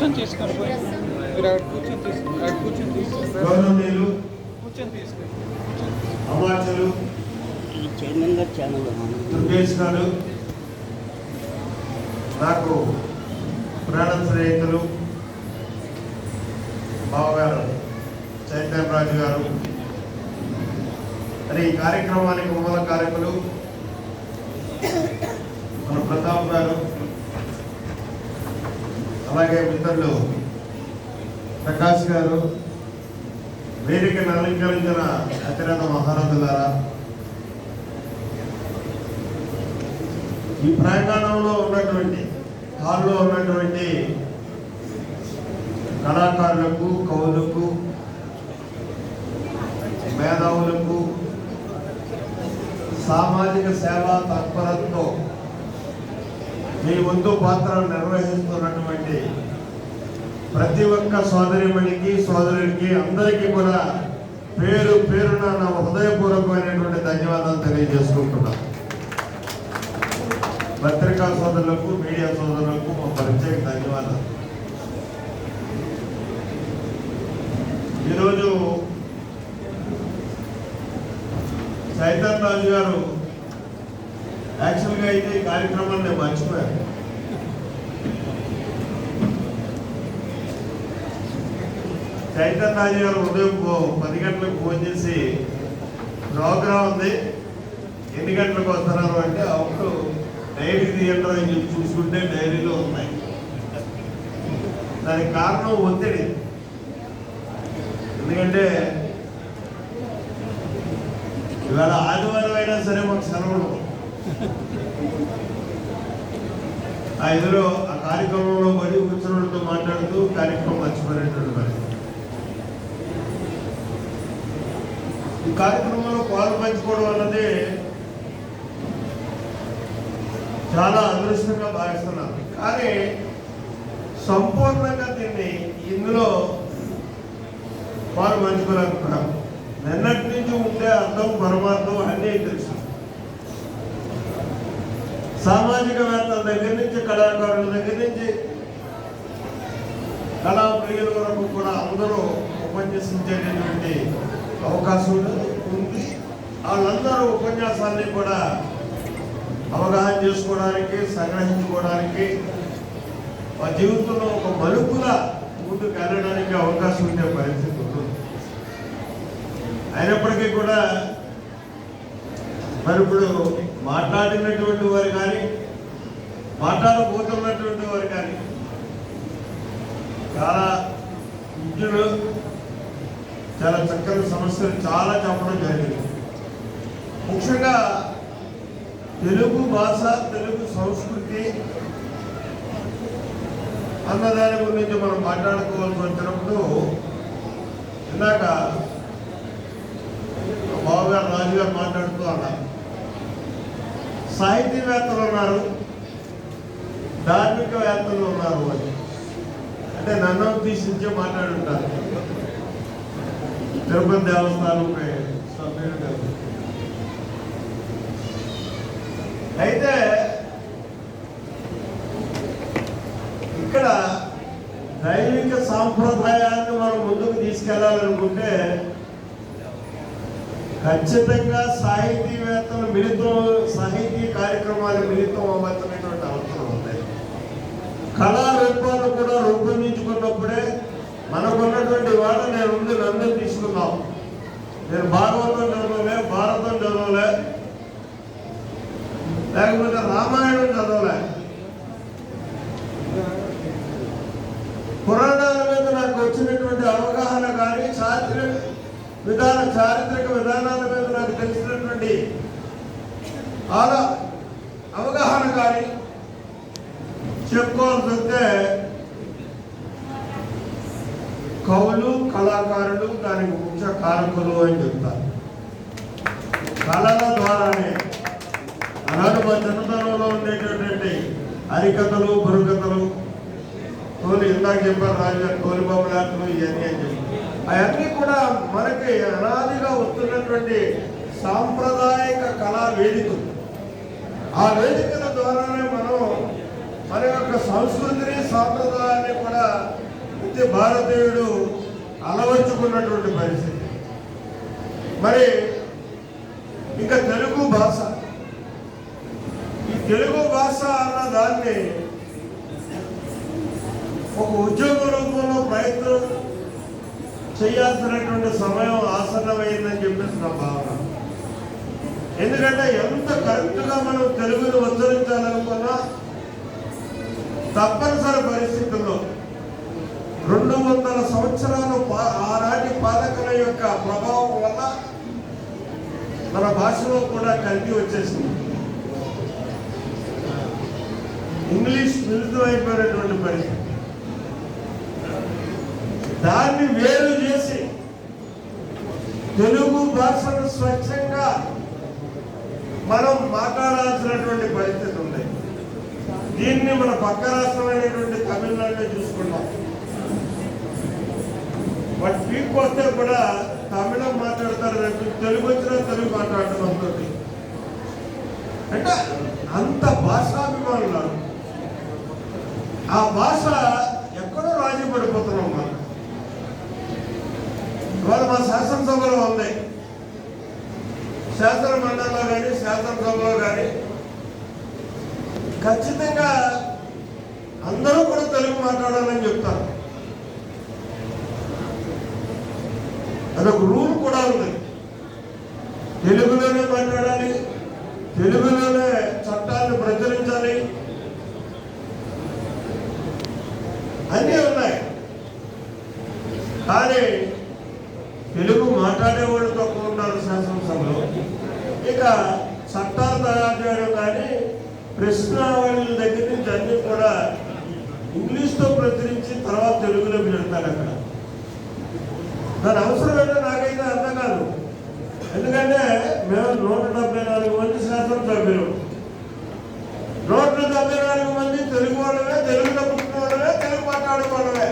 కూర్చొని తీసుకొని పోయి మీరు అక్కడ కూర్చొని తీసుకుని గౌరవనీయులు కూర్చొని తీసుకుని అమాచలు చైర్మన్ గారు ఛానల్ దుర్గేష్ గారు, నాకు ప్రాణ స్నేహితులు బావగారు చైతన్య రాజు గారు, మరి ఈ కార్యక్రమానికి మూల కార్యకులు మన ప్రతాప్ గారు, అలాగే మిత్రులు ప్రకాష్ గారు, వేదికను అలంకరించిన అతిరథ మహారథులారా, ఈ ప్రాంగణంలో ఉన్నటువంటి హాల్లో ఉన్నటువంటి కళాకారులకు, కవులకు, మేధావులకు, సామాజిక సేవా తత్పరతతో మీ వంతు పాత్రను నిర్వహిస్తున్నటువంటి ప్రతి ఒక్క సోదరిమణికి, సోదరుడికి, అందరికీ కూడా పేరు పేరున నా హృదయపూర్వకమైనటువంటి ధన్యవాదాలు తెలియజేసుకుంటున్నాను. పత్రికా సోదరులకు, మీడియా సోదరులకు మా ప్రత్యేక ధన్యవాదాలు. ఈరోజు చైతన్య రాజు గారు యాక్చువల్గా అయితే ఈ కార్యక్రమాన్ని నేను మర్చిపోయాను. చైతన్య రాజు గారు ఉదయం 10 గంటలకు ఫోన్ చేసి ప్రోగ్రాం ఉంది, ఎన్ని గంటలకు వస్తున్నారు అంటే అప్పుడు డైరీ థియేటర్ అని చెప్పి చూసుకుంటే డైరీలో ఉన్నాయి. దానికి కారణం ఒత్తిడి. ఎందుకంటే ఇవాళ ఆదివారం అయినా సరే మాకు సెలవులు. ఆ ఎదురు ఆ కార్యక్రమంలో పడి కూర్చున్నతో మాట్లాడుతూ కార్యక్రమం మర్చిపోయినటువంటి పరిస్థితి. ఈ కార్యక్రమంలో పాలు పంచుకోవడం అన్నది చాలా అదృష్టంగా భావిస్తున్నాను. కానీ సంపూర్ణంగా దీన్ని ఇందులో పాలు పంచుకోలేకపోయాము. నిన్నటి నుంచి ఉండే అర్థం, పరమార్థం అన్నీ తెలుసు. సామాజికవేత్తల దగ్గర నుంచి, కళాకారుల దగ్గర నుంచి, కళా ప్రియుల వరకు కూడా అందరూ ఉపన్యసించేటటువంటి అవకాశం ఉంది. వాళ్ళందరూ ఉపన్యాసాన్ని కూడా అవగాహన చేసుకోవడానికి, సంగ్రహించుకోవడానికి, మా జీవితంలో ఒక మలుపులా ముందుకు వెళ్ళడానికి అవకాశం ఉండే పరిస్థితి ఉంటుంది. అయినప్పటికీ కూడా మరి ఇప్పుడు మాట్లాడినటువంటి వారు కానీ, మాట్లాడబోతున్నటువంటి వారు కానీ చాలా విద్యులు, చాలా చక్కని సమస్యలు చాలా చెప్పడం జరిగింది. ముఖ్యంగా తెలుగు భాష, తెలుగు సంస్కృతి అన్నదాని గురించి మనం మాట్లాడుకోవాల్సి వచ్చినప్పుడు ఇందాక బావగారు, రాజుగారు మాట్లాడుతూ అన్నారు. సాహితీవేత్తలు ఉన్నారు, ధార్మికవేత్తలు ఉన్నారు అని. అంటే నన్ను ఉద్దేశించే మాట్లాడుంటారు. తిరుపతి దేవస్థానం సభ్యులు. అయితే ఇక్కడ దైవిక సాంప్రదాయాన్ని మనం ముందుకు తీసుకెళ్లాలనుకుంటే ఖచ్చితంగా సాహితీవేత్తలు మిళితం, సాహితీ కార్యక్రమాలు మిళితం అవ్వాల్సినటువంటి అవసరం ఉంది. కళా రూపాలను కూడా రూపొందించుకున్నప్పుడే మనకున్నటువంటి వాడు నేను ఉంది, నన్ను తీసుకున్నాం. నేను భాగవతం చదవలే, భారతం చదవలే, లేకపోతే రామాయణం చదవలే. పురాణాల మీద నాకు వచ్చినటువంటి అవగాహన కానీ, చారిత్రక విధానాల మీద నాకు తెలిసినటువంటి అవగాహన కానీ చెప్పుకోవాల్సి వస్తే కవులు, కళాకారులు దానికి ముఖ్య కారకులు అని చెప్తారు. కళల ద్వారానే అలాగే మా చిన్నతనంలో ఉండేటటువంటి హరికథలు, బుర్రకథలు, ఇందాక చెప్పారు రాజుగారు, తోలిబాబులాటలు, ఇవన్నీ అని చెప్పి అవన్నీ కూడా మనకి అనాదిగా వస్తున్నటువంటి సాంప్రదాయక కళా వేదికలు. ఆ వేదికల ద్వారానే మనం మన యొక్క సంస్కృతిని, సాంప్రదాయాన్ని కూడా భారతీయుడు అలవర్చుకున్నటువంటి పరిస్థితి. మరి ఇంకా తెలుగు భాష, ఈ తెలుగు భాష అన్న దాన్ని ఒక ఉద్యోగ రూపంలో ప్రయత్నం చేయాల్సినటువంటి సమయం ఆసన్నమైందని చెప్పేసి నా భావన. ఎందుకంటే ఎంత కరెక్ట్గా మనం తెలుగును ఉచ్చరించాలనుకున్నా తప్పనిసరి పరిస్థితుల్లో 200 సంవత్సరాలు ఆనాటి పాలకుల యొక్క ప్రభావం వల్ల మన భాషలో కూడా కల్తీ వచ్చేసింది. ఇంగ్లీష్ మిళితమైపోయినటువంటి పరిస్థితి. దాన్ని వేరు చేసి తెలుగు భాషను స్వచ్ఛంగా మనం మాట్లాడాల్సినటువంటి పరిస్థితి ఉంది. దీన్ని మన పక్క రాష్ట్రమైనటువంటి తమిళనాడులో చూసుకున్నాం. వాటి పీక్ వస్తే కూడా తమిళం మాట్లాడతారు, తెలుగు వచ్చినా తెలుగు మాట్లాడటం అవుతుంది. అంటే అంత భాషాభిమానులు. ఆ భాష ఎక్కడో రాజీ పడిపోతున్నాం మనం. ఇవాళ మా శాసనసభలో ఉంది, శాసన మండలిలో కానీ శాసనసభలో కానీ ఖచ్చితంగా అందరూ కూడా తెలుగు మాట్లాడాలని చెప్తారు. అదొక రూల్ కూడా ఉంది. తెలుగులోనే మాట్లాడాలి, తెలుగులోనే చట్టాలను ప్రచురించాలి, అన్నీ ఉన్నాయి. కానీ తెలుగు మాట్లాడేవాళ్ళు తక్కువ ఉన్నారు శాసనసభలో. ఇక చట్టాలు తయారు చేయడం కానీ ప్రశ్నావళుల దగ్గర నుంచి అన్ని కూడా ఇంగ్లీష్తో ప్రచురించి తర్వాత తెలుగులో పెడతారు. అక్కడ దాని అవసరం ఏంటో నాకైతే అర్థం కాదు. ఎందుకంటే మేము 174 మంది శాసనసభ్యులు, 174 మంది తెలుగు వాళ్ళమే, తెలుగులో పుట్టిన వాళ్ళమే, తెలుగు మాట్లాడే వాళ్ళమే,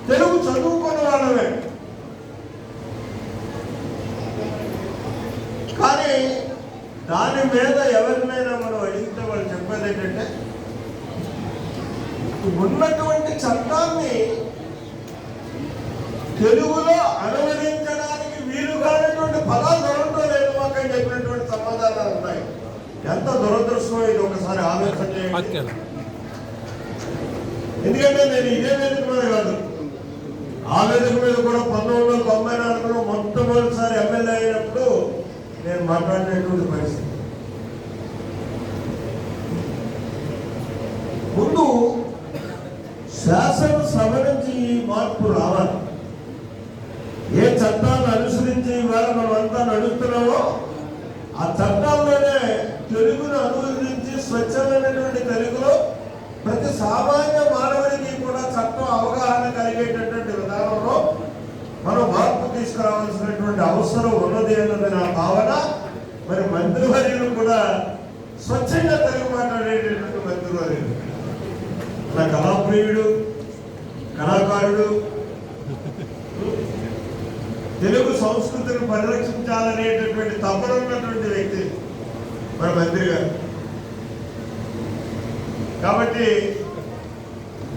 తెలుగు చదువుకున్న వాళ్ళమే. కానీ దాని మీద ఎవరినైనా మనం అడిగితే వాళ్ళు చెప్పేది ఏంటంటే ఉన్నటువంటి చట్టాన్ని తెలుగులో అనువదించడానికి వీలు కానటువంటి పదాలు దొరకడం లేదు మాకు అని చెప్పినటువంటి సమాధానాలు ఉన్నాయి. ఎంత దురదృష్టం ఇది ఒకసారి ఆలోచన చేయండి. ఎందుకంటే నేను ఇదే వేదిక మీద కాదు, ఆ వేదిక మీద కూడా 1994లో మొట్టమొదటిసారి ఎమ్మెల్యే అయినప్పుడు నేను మాట్లాడినటువంటి పరిస్థితి. ముందు శాసనసభ నుంచి ఈ మార్పు రావాలి. ఏ చట్టాలను అనుసరించి ఇవాళ మనం అంతా నడుస్తున్నామో ఆ చట్టాల్లోనే తెలుగును అనువదించి స్వచ్ఛమైనటువంటి తెలుగులో ప్రతి సామాన్య మానవుడికి కూడా చట్టం అవగాహన కలిగేటటువంటి విధానంలో మనం మార్పు తీసుకురావాల్సినటువంటి అవసరం ఉన్నది అన్నది నా భావన. మరి మంత్రివర్యులు కూడా స్వచ్ఛంగా తెలుగు మాట్లాడేటటువంటి మంత్రివర్యులు, నా కళాప్రియుడు, కళాకారుడు, తెలుగు సంస్కృతిని పరిరక్షించాలనేటటువంటి తపన ఉన్నటువంటి వ్యక్తి మన మంత్రి గారు. కాబట్టి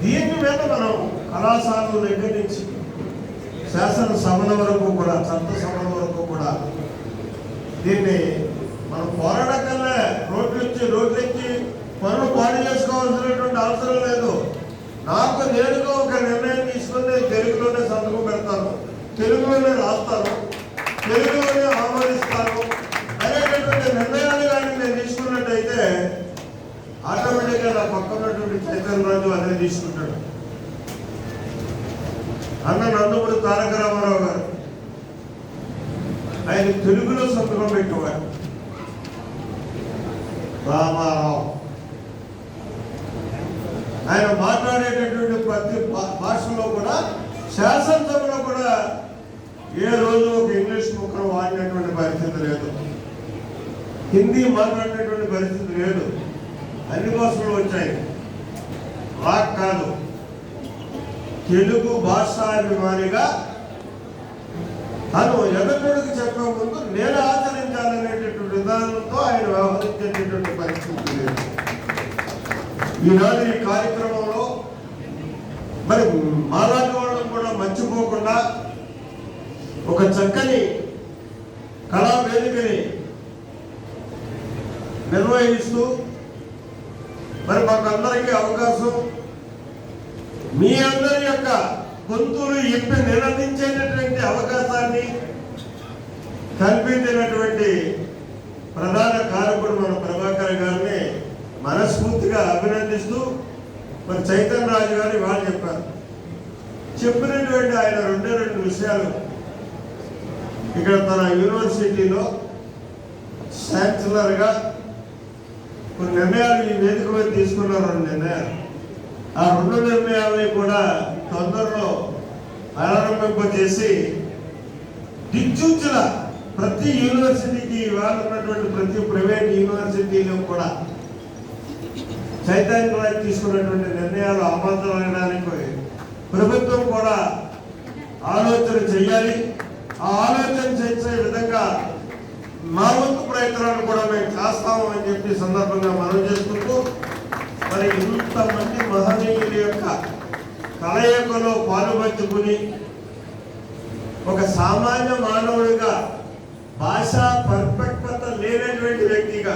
దీని మీద మనం కళాశాలల దగ్గర నుంచి శాసనసభల వరకు కూడా, చట్టసభల వరకు కూడా దీన్ని మనం పోరాడకల్లా రోడ్లెక్కి పనులు పాడు చేసుకోవాల్సినటువంటి అవసరం లేదు. నాకు నేరుగా ఒక నిర్ణయం తీసుకుని తెలుగులోనే సంతకం పెడతాను, తెలుగులోనే రాస్తాను, తెలుగులోనే ఆమోదిస్తాను అనేటటువంటి నిర్ణయాలు కానీ నేను తీసుకున్నట్టయితే ఆటోమేటిక్గా నా పక్కన ఉన్నటువంటి చైతన్యరాజు అదే తీసుకుంటాడు. అన్న నందమూరి తారక రామారావు గారు ఆయన తెలుగులో సంతకం పెట్టేవారు. రామారావు ఆయన మాట్లాడేటటువంటి ప్రతి భాషలో కూడా, శాసనసభలో కూడా ఏ రోజు ఒక ఇంగ్లీష్ ముక్కను వాడినటువంటి పరిస్థితి లేదు, హిందీ మాట్లాడినటువంటి పరిస్థితి లేదు. అన్ని భాషలు వచ్చాయి, రాక్ కాదు. తెలుగు భాషాభిమానిగా తను ఎదుటికి చెప్పే ముందు నేను ఆచరించాలనేటటువంటి విధానంతో ఆయన వ్యవహరించేటటువంటి పరిస్థితి లేదు. ఈనాడు ఈ కార్యక్రమంలో మరి మాలాంటి వాళ్ళు మర్చిపోకుండా ఒక చక్కని కళా వేదికని నిర్వహిస్తూ మరి మాకందరికీ అవకాశం మీ అందరి యొక్క గొంతులు ఇప్పి నిలదించేటటువంటి అవకాశాన్ని కల్పించినటువంటి ప్రధాన కారకుడు మన ప్రభాకర్ గారిని మనస్ఫూర్తిగా అభినందిస్తూ మరి చైతన్య రాజు గారు వాళ్ళు చెప్పినటువంటి ఆయన రెండు విషయాలు ఇక్కడ తన యూనివర్సిటీలో ఛాన్సలర్గా కొన్ని నిర్ణయాలు ఈ వేదిక మీద తీసుకున్నారు. 2 నిర్ణయాలు. ఆ 2 నిర్ణయాలని కూడా తొందరలో ప్రారంభింపజేసి దిక్సూచుల ప్రతి యూనివర్సిటీకి వాళ్ళు ఉన్నటువంటి ప్రతి ప్రైవేట్ యూనివర్సిటీలో కూడా చైతన్య రాజు తీసుకున్నటువంటి నిర్ణయాలు అమలుచడానికి ప్రభుత్వం కూడా ఆలోచన చేయాలి. ఆ ఆలోచన చేసే విధంగా మా వంతు ప్రయత్నాలు కూడా మేము చేస్తాము అని చెప్పి సందర్భంగా మనం చేసుకుంటూ మరి ఇంతమంది మహనీయుల యొక్క కలయికలో పాలుపంచుకుని ఒక సామాన్య మానవుడిగా భాషా పరిపక్వత లేనటువంటి వ్యక్తిగా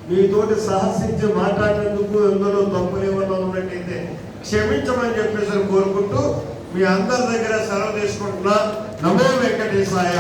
మీతోటి సాహసించి మాట్లాడినందుకు ఎందులో తప్పులేమన్నా ఉన్నట్టయితే క్షమించమని చెప్పేసి కోరుకుంటూ మీ అందరి దగ్గర సెలవు తీసుకుంటున్నా. నమో వెంకటేశాయ.